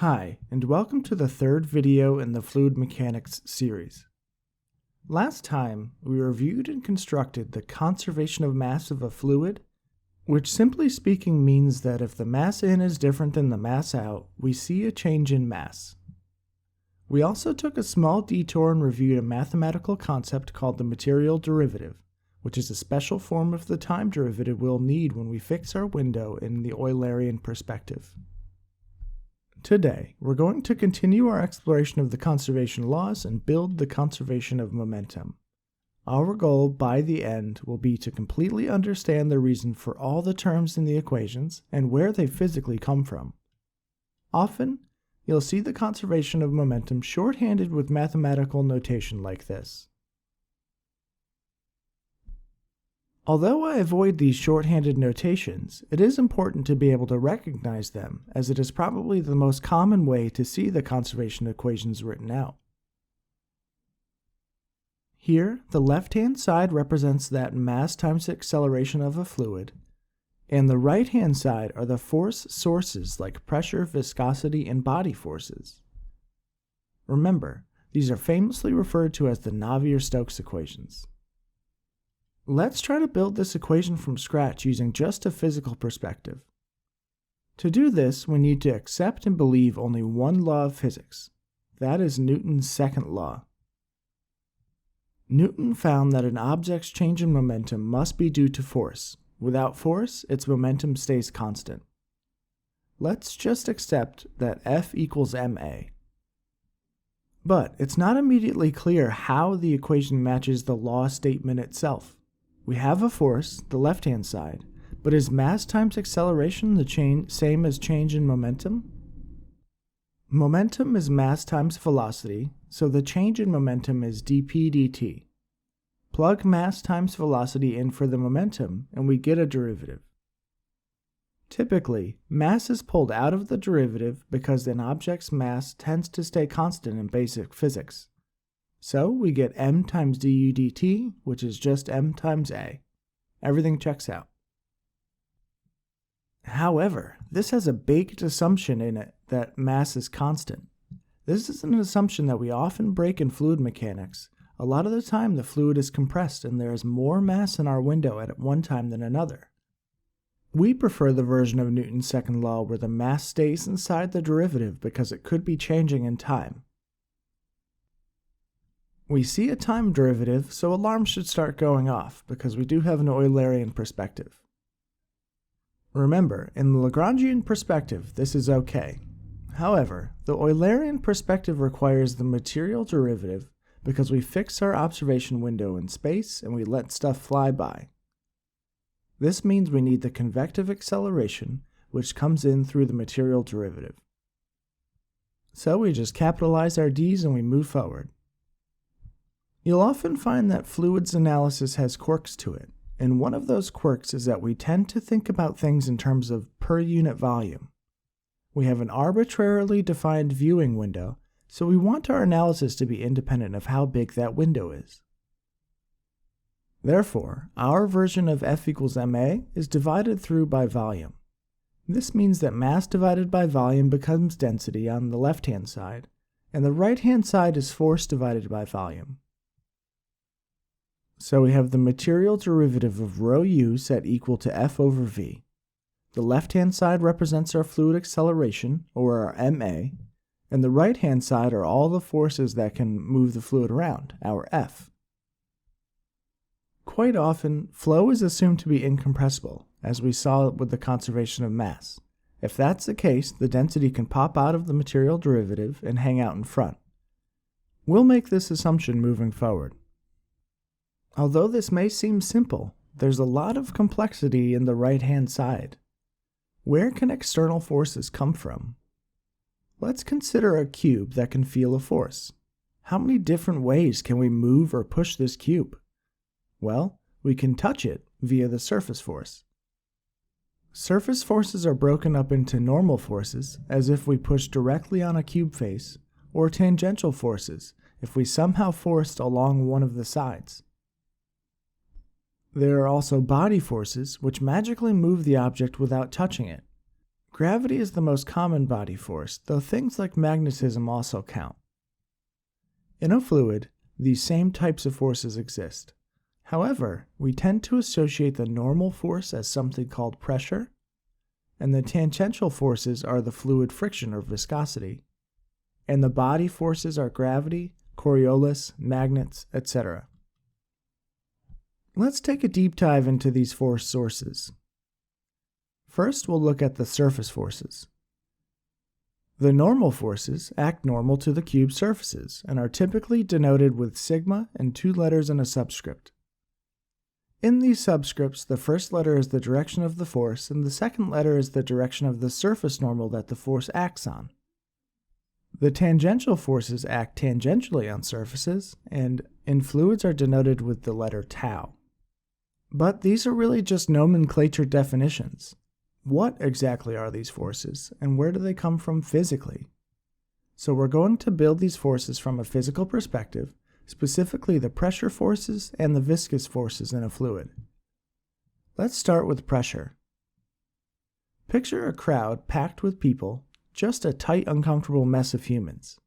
Hi, and welcome to the third video in the Fluid Mechanics series. Last time, we reviewed and constructed the conservation of mass of a fluid, which simply speaking means that if the mass in is different than the mass out, we see a change in mass. We also took a small detour and reviewed a mathematical concept called the material derivative, which is a special form of the time derivative we'll need when we fix our window in the Eulerian perspective. Today, we're going to continue our exploration of the conservation laws and build the conservation of momentum. Our goal by the end will be to completely understand the reason for all the terms in the equations and where they physically come from. Often, you'll see the conservation of momentum shorthanded with mathematical notation like this. Although I avoid these shorthanded notations, it is important to be able to recognize them, as it is probably the most common way to see the conservation equations written out. Here, the left-hand side represents that mass times acceleration of a fluid, and the right-hand side are the force sources like pressure, viscosity, and body forces. Remember, these are famously referred to as the Navier-Stokes equations. Let's try to build this equation from scratch using just a physical perspective. To do this, we need to accept and believe only one law of physics. That is Newton's second law. Newton found that an object's change in momentum must be due to force. Without force, its momentum stays constant. Let's just accept that F equals ma. But it's not immediately clear how the equation matches the law statement itself. We have a force, the left-hand side, but is mass times acceleration the same as change in momentum? Momentum is mass times velocity, so the change in momentum is dp dt. Plug mass times velocity in for the momentum, and we get a derivative. Typically, mass is pulled out of the derivative because an object's mass tends to stay constant in basic physics. So we get m times du dt, which is just m times a. Everything checks out. However, this has a baked assumption in it that mass is constant. This is an assumption that we often break in fluid mechanics. A lot of the time the fluid is compressed and there is more mass in our window at one time than another. We prefer the version of Newton's second law where the mass stays inside the derivative because it could be changing in time. We see a time derivative, so alarms should start going off, because we do have an Eulerian perspective. Remember, in the Lagrangian perspective, this is okay. However, the Eulerian perspective requires the material derivative because we fix our observation window in space and we let stuff fly by. This means we need the convective acceleration, which comes in through the material derivative. So we just capitalize our d's and we move forward. You'll often find that fluids analysis has quirks to it, and one of those quirks is that we tend to think about things in terms of per unit volume. We have an arbitrarily defined viewing window, so we want our analysis to be independent of how big that window is. Therefore, our version of F equals ma is divided through by volume. This means that mass divided by volume becomes density on the left-hand side, and the right-hand side is force divided by volume. So we have the material derivative of rho u set equal to F over v. The left-hand side represents our fluid acceleration, or our ma, and the right-hand side are all the forces that can move the fluid around, our F. Quite often, flow is assumed to be incompressible, as we saw with the conservation of mass. If that's the case, the density can pop out of the material derivative and hang out in front. We'll make this assumption moving forward. Although this may seem simple, there's a lot of complexity in the right-hand side. Where can external forces come from? Let's consider a cube that can feel a force. How many different ways can we move or push this cube? Well, we can touch it via the surface force. Surface forces are broken up into normal forces, as if we push directly on a cube face, or tangential forces, if we somehow forced along one of the sides. There are also body forces, which magically move the object without touching it. Gravity is the most common body force, though things like magnetism also count. In a fluid, these same types of forces exist. However, we tend to associate the normal force as something called pressure, and the tangential forces are the fluid friction or viscosity, and the body forces are gravity, Coriolis, magnets, etc. Let's take a deep dive into these force sources. First, we'll look at the surface forces. The normal forces act normal to the cube surfaces and are typically denoted with sigma and 2 letters and a subscript. In these subscripts, the first letter is the direction of the force and the second letter is the direction of the surface normal that the force acts on. The tangential forces act tangentially on surfaces and in fluids are denoted with the letter tau. But these are really just nomenclature definitions. What exactly are these forces and where do they come from physically? So we're going to build these forces from a physical perspective, specifically the pressure forces and the viscous forces in a fluid. Let's start with pressure. Picture a crowd packed with people, just a tight, uncomfortable mess of humans.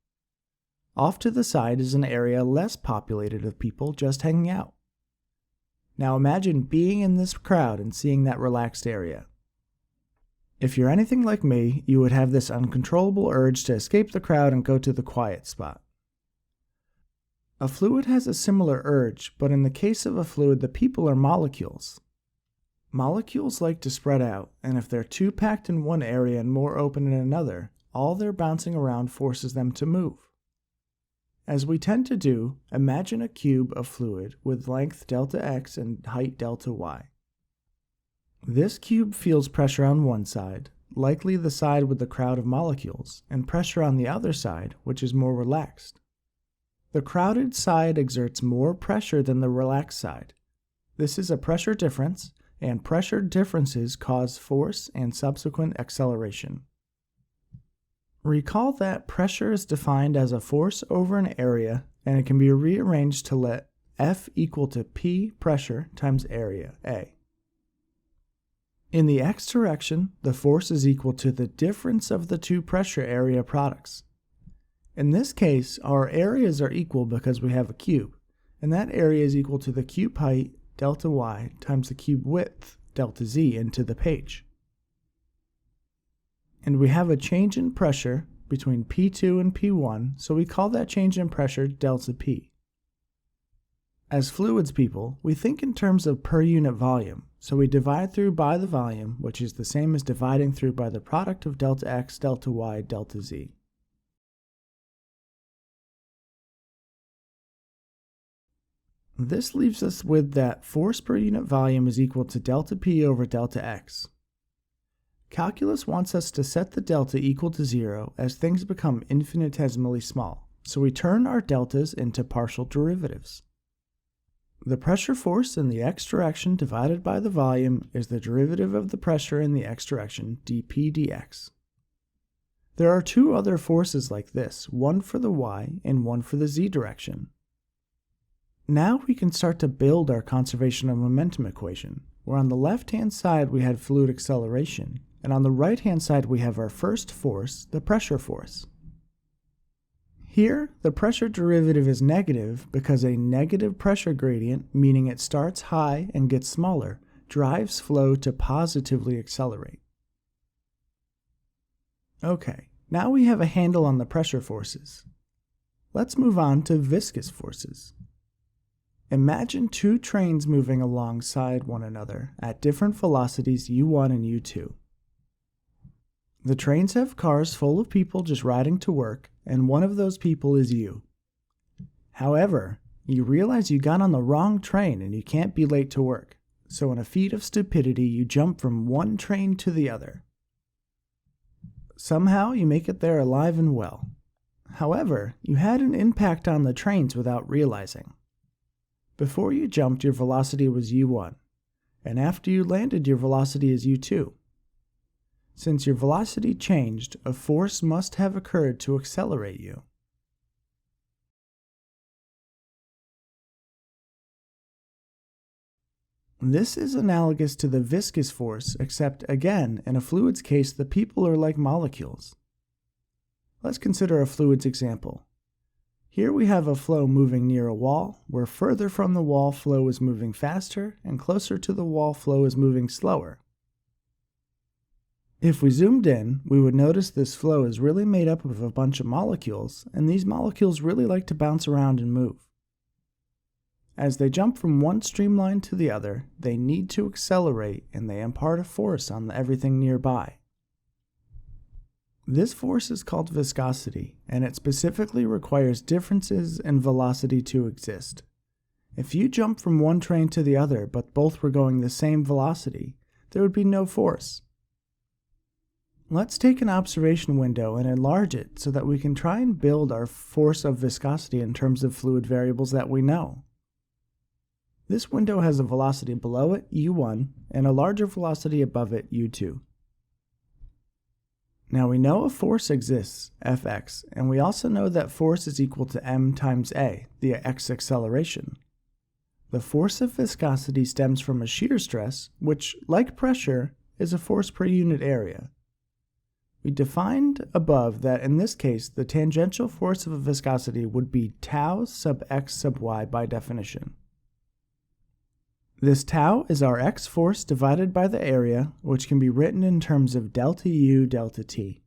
Off to the side is an area less populated of people just hanging out. Now imagine being in this crowd and seeing that relaxed area. If you're anything like me, you would have this uncontrollable urge to escape the crowd and go to the quiet spot. A fluid has a similar urge, but in the case of a fluid, the people are molecules. Molecules like to spread out, and if they're too packed in one area and more open in another, all their bouncing around forces them to move. As we tend to do, imagine a cube of fluid with length delta x and height delta y. This cube feels pressure on one side, likely the side with the crowd of molecules, and pressure on the other side, which is more relaxed. The crowded side exerts more pressure than the relaxed side. This is a pressure difference, and pressure differences cause force and subsequent acceleration. Recall that pressure is defined as a force over an area, and it can be rearranged to let F equal to P pressure times area, A. In the x direction, the force is equal to the difference of the two pressure area products. In this case, our areas are equal because we have a cube, and that area is equal to the cube height, delta y, times the cube width, delta z, into the page. And we have a change in pressure between P2 and P1, so we call that change in pressure delta P. As fluids people, we think in terms of per unit volume, so we divide through by the volume, which is the same as dividing through by the product of delta x, delta y, delta z. This leaves us with that force per unit volume is equal to delta P over delta x. Calculus wants us to set the delta equal to 0 as things become infinitesimally small, so we turn our deltas into partial derivatives. The pressure force in the x direction divided by the volume is the derivative of the pressure in the x direction, dp dx. There are two other forces like this, one for the y and one for the z direction. Now we can start to build our conservation of momentum equation, where on the left-hand side we had fluid acceleration, and on the right-hand side we have our first force, the pressure force. Here, the pressure derivative is negative because a negative pressure gradient, meaning it starts high and gets smaller, drives flow to positively accelerate. Okay, now we have a handle on the pressure forces. Let's move on to viscous forces. Imagine two trains moving alongside one another at different velocities u1 and u2. The trains have cars full of people just riding to work, and one of those people is you. However, you realize you got on the wrong train and you can't be late to work, so in a feat of stupidity you jump from one train to the other. Somehow you make it there alive and well. However, you had an impact on the trains without realizing. Before you jumped, your velocity was u1, and after you landed, your velocity is u2. Since your velocity changed, a force must have occurred to accelerate you. This is analogous to the viscous force, except again, in a fluid's case, the people are like molecules. Let's consider a fluid's example. Here we have a flow moving near a wall, where further from the wall flow is moving faster, and closer to the wall flow is moving slower. If we zoomed in, we would notice this flow is really made up of a bunch of molecules, and these molecules really like to bounce around and move. As they jump from one streamline to the other, they need to accelerate, and they impart a force on everything nearby. This force is called viscosity, and it specifically requires differences in velocity to exist. If you jump from one train to the other, but both were going the same velocity, there would be no force. Let's take an observation window and enlarge it so that we can try and build our force of viscosity in terms of fluid variables that we know. This window has a velocity below it, u1, and a larger velocity above it, u2. Now we know a force exists, Fx, and we also know that force is equal to m times a, the x acceleration. The force of viscosity stems from a shear stress, which, like pressure, is a force per unit area. We defined above that in this case, the tangential force of a viscosity would be tau sub x sub y by definition. This tau is our x force divided by the area, which can be written in terms of delta U delta T.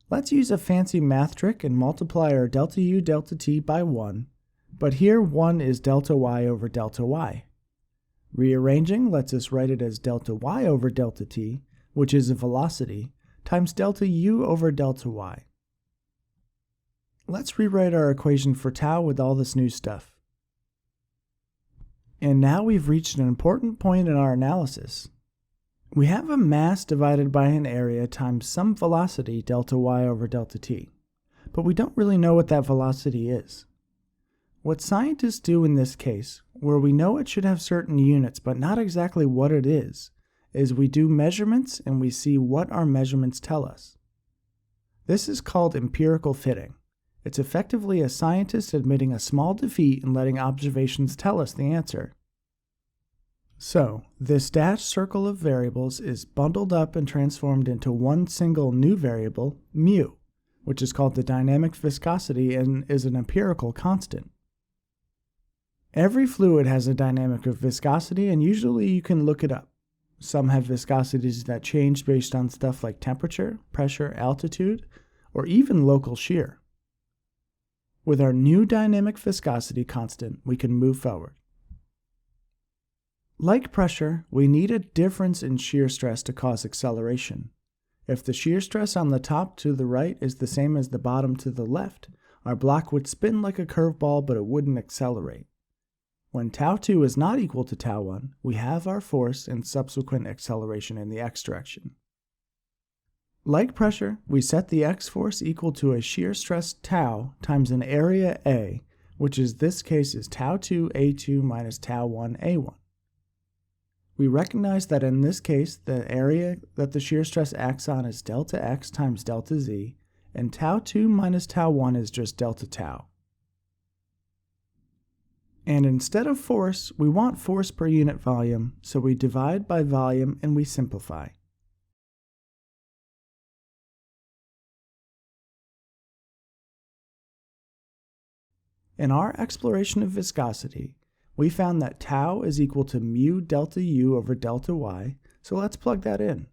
Let's use a fancy math trick and multiply our delta U delta T by 1, but here 1 is delta y over delta y. Rearranging lets us write it as delta y over delta T, which is a velocity, times delta U over delta y. Let's rewrite our equation for tau with all this new stuff. And now we've reached an important point in our analysis. We have a mass divided by an area times some velocity, delta y over delta t. But we don't really know what that velocity is. What scientists do in this case, where we know it should have certain units but not exactly what it is we do measurements and we see what our measurements tell us. This is called empirical fitting. It's effectively a scientist admitting a small defeat and letting observations tell us the answer. So, this dashed circle of variables is bundled up and transformed into one single new variable, mu, which is called the dynamic viscosity and is an empirical constant. Every fluid has a dynamic of viscosity, and usually you can look it up. Some have viscosities that change based on stuff like temperature, pressure, altitude, or even local shear. With our new dynamic viscosity constant, we can move forward. Like pressure, we need a difference in shear stress to cause acceleration. If the shear stress on the top to the right is the same as the bottom to the left, our block would spin like a curveball, but it wouldn't accelerate. When tau2 is not equal to tau1, we have our force and subsequent acceleration in the x direction. Like pressure, we set the x force equal to a shear stress tau times an area A, which in this case is tau2 A2 minus tau1 A1. We recognize that in this case, the area that the shear stress acts on is delta x times delta z, and tau2 minus tau1 is just delta tau. And instead of force, we want force per unit volume, so we divide by volume and we simplify. In our exploration of viscosity, we found that tau is equal to mu delta U over delta Y, so let's plug that in.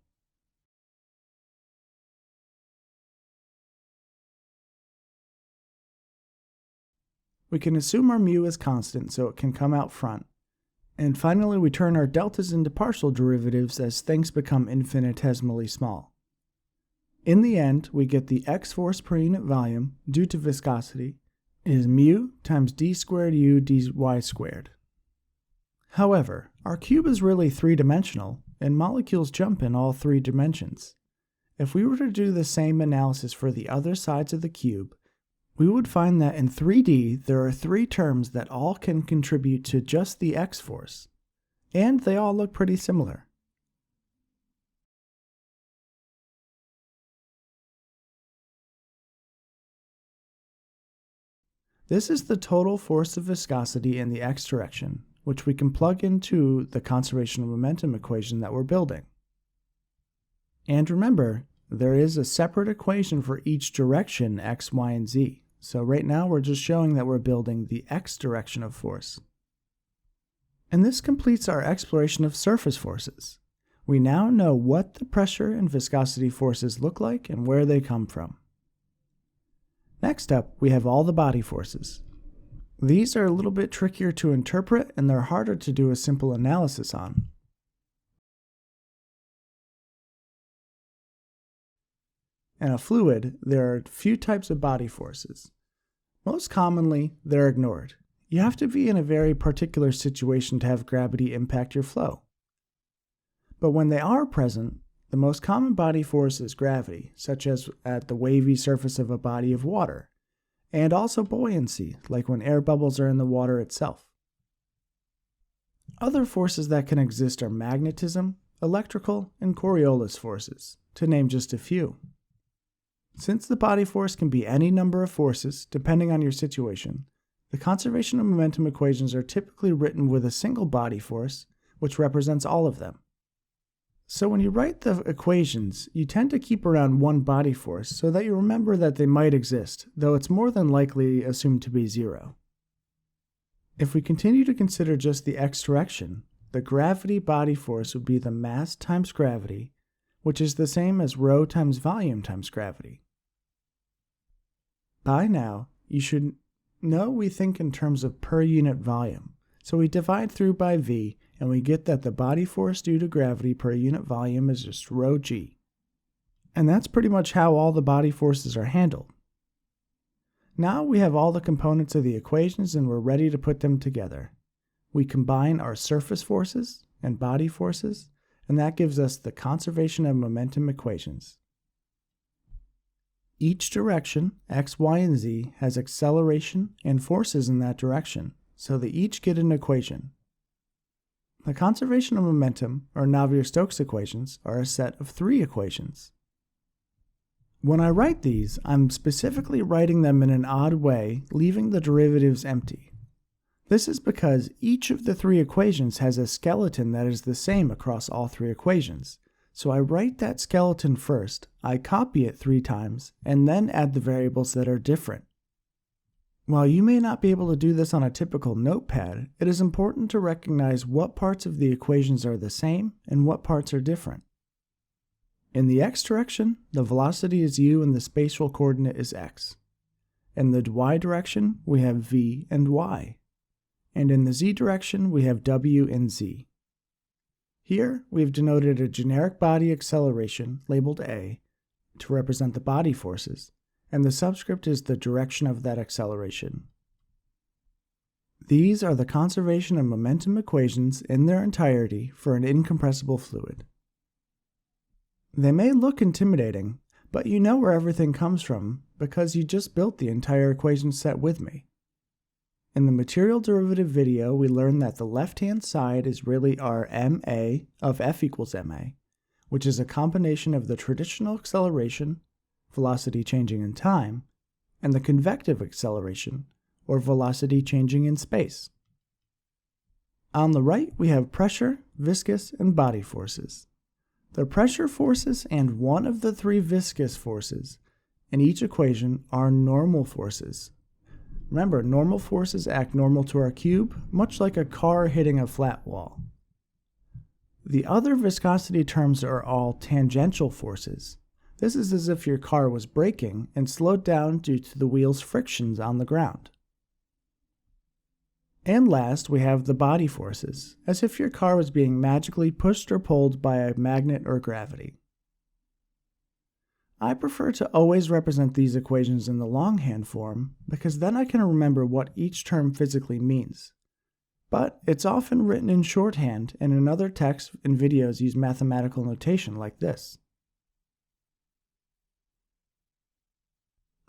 We can assume our mu is constant so it can come out front. And finally, we turn our deltas into partial derivatives as things become infinitesimally small. In the end, we get the x force per unit volume, due to viscosity, is mu times d squared u dy squared. However, our cube is really three-dimensional, and molecules jump in all three dimensions. If we were to do the same analysis for the other sides of the cube, we would find that in 3D there are three terms that all can contribute to just the x force, and they all look pretty similar. This is the total force of viscosity in the x direction, which we can plug into the conservation of momentum equation that we're building. And remember, there is a separate equation for each direction, x, y, and z. So right now we're just showing that we're building the x direction of force. And this completes our exploration of surface forces. We now know what the pressure and viscosity forces look like and where they come from. Next up, we have all the body forces. These are a little bit trickier to interpret and they're harder to do a simple analysis on. In a fluid, there are a few types of body forces. Most commonly, they're ignored. You have to be in a very particular situation to have gravity impact your flow. But when they are present, the most common body force is gravity, such as at the wavy surface of a body of water, and also buoyancy, like when air bubbles are in the water itself. Other forces that can exist are magnetism, electrical, and Coriolis forces, to name just a few. Since the body force can be any number of forces, depending on your situation, the conservation of momentum equations are typically written with a single body force, which represents all of them. So when you write the equations, you tend to keep around one body force so that you remember that they might exist, though it's more than likely assumed to be zero. If we continue to consider just the x direction, the gravity body force would be the mass times gravity, which is the same as rho times volume times gravity. By now, you should know we think in terms of per unit volume, so we divide through by v and we get that the body force due to gravity per unit volume is just rho g. And that's pretty much how all the body forces are handled. Now we have all the components of the equations and we're ready to put them together. We combine our surface forces and body forces, and that gives us the conservation of momentum equations. Each direction, x, y, and z, has acceleration and forces in that direction, so they each get an equation. The conservation of momentum, or Navier-Stokes equations, are a set of 3 equations. When I write these, I'm specifically writing them in an odd way, leaving the derivatives empty. This is because each of the 3 equations has a skeleton that is the same across all 3 equations. So I write that skeleton first, I copy it 3 times, and then add the variables that are different. While you may not be able to do this on a typical notepad, it is important to recognize what parts of the equations are the same and what parts are different. In the x direction, the velocity is u and the spatial coordinate is x. In the y direction, we have v and y. And in the z direction, we have w and z. Here, we've denoted a generic body acceleration, labeled A, to represent the body forces, and the subscript is the direction of that acceleration. These are the conservation of momentum equations in their entirety for an incompressible fluid. They may look intimidating, but you know where everything comes from because you just built the entire equation set with me. In the material derivative video, we learned that the left-hand side is really our ma of f equals ma, which is a combination of the traditional acceleration, velocity changing in time, and the convective acceleration, or velocity changing in space. On the right, we have pressure, viscous, and body forces. The pressure forces and one of the 3 viscous forces in each equation are normal forces. Remember, normal forces act normal to our cube, much like a car hitting a flat wall. The other viscosity terms are all tangential forces. This is as if your car was braking and slowed down due to the wheel's frictions on the ground. And last, we have the body forces, as if your car was being magically pushed or pulled by a magnet or gravity. I prefer to always represent these equations in the longhand form because then I can remember what each term physically means. But it's often written in shorthand, and in other texts and videos use mathematical notation like this.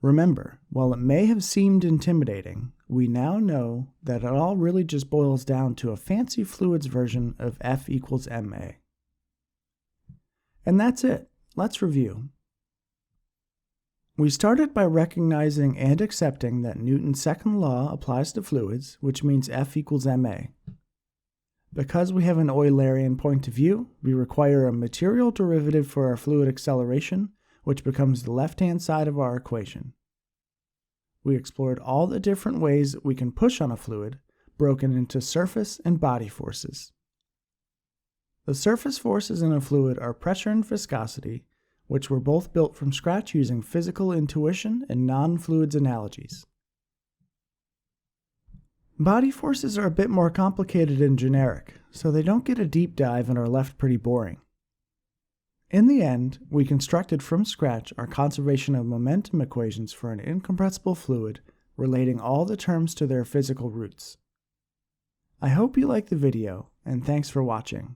Remember, while it may have seemed intimidating, we now know that it all really just boils down to a fancy fluids version of F equals ma. And that's it. Let's review. We started by recognizing and accepting that Newton's second law applies to fluids, which means F equals ma. Because we have an Eulerian point of view, we require a material derivative for our fluid acceleration, which becomes the left-hand side of our equation. We explored all the different ways we can push on a fluid, broken into surface and body forces. The surface forces in a fluid are pressure and viscosity, which were both built from scratch using physical intuition and non-fluids analogies. Body forces are a bit more complicated and generic, so they don't get a deep dive and are left pretty boring. In the end, we constructed from scratch our conservation of momentum equations for an incompressible fluid, relating all the terms to their physical roots. I hope you liked the video, and thanks for watching.